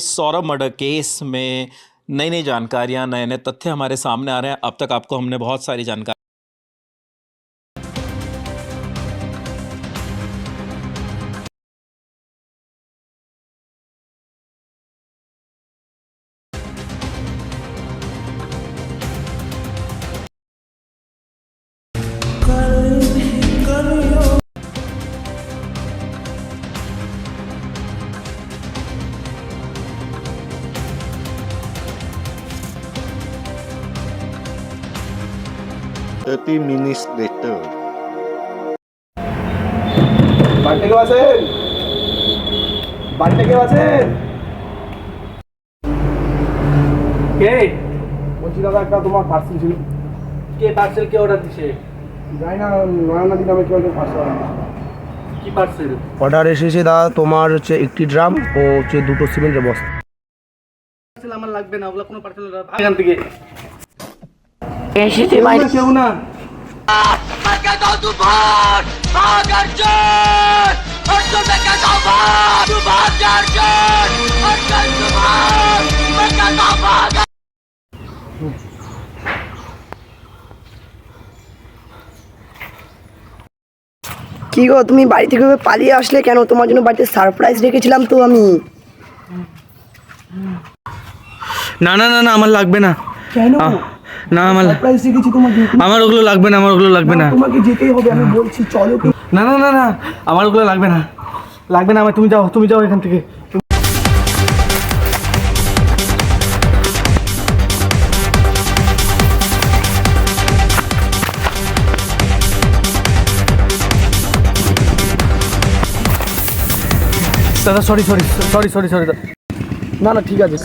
Saurabh murder case में नई नई जानकारियां, नए नए तथ्य हमारे सामने आ रहे हैं। अब तक आपको हमने बहुत सारी जानकारी minutes later. বাড়িতে কেউ আছেন? বাড়িতে কেউ আছেন? কে? বলছি দাদা একটা তোমার পার্সেল ছিল। কে পার্সেল কে অর্ডার দিছে? যাই না, নয়নাদি নামে কেউ একটা পার্সেল কি পার্সেল? অর্ডার এসেছে দাদা, তোমার হচ্ছে একটি ড্রাম ও হচ্ছে দুটো সিমেন্টের বস্তা। পার্সেল আমার লাগবে না, ওগুলো কোনো পার্সেল না। এখান থেকে এসেছে ভাই, কেউ না। কি গো তুমি বাড়ি থেকে পালিয়ে আসলে কেন? তোমার জন্য বাড়িতে সারপ্রাইজ রেখেছিলাম তো আমি। না না না না, আমার লাগবে না। কেন? না আমার সারপ্রাইজ রেখেছি তোমাকে। আমার ওগুলো লাগবে না, আমার ওগুলো লাগবে না। তোমাকে যেতেই হবে, আমি বলছি চলো। না না না না, আমার ওগুলো লাগবে না, লাগবে না আমার। তুমি যাও, তুমি যাও এখান থেকে। দাদা sorry sorry sorry sorry sorry. না না ঠিক আছে।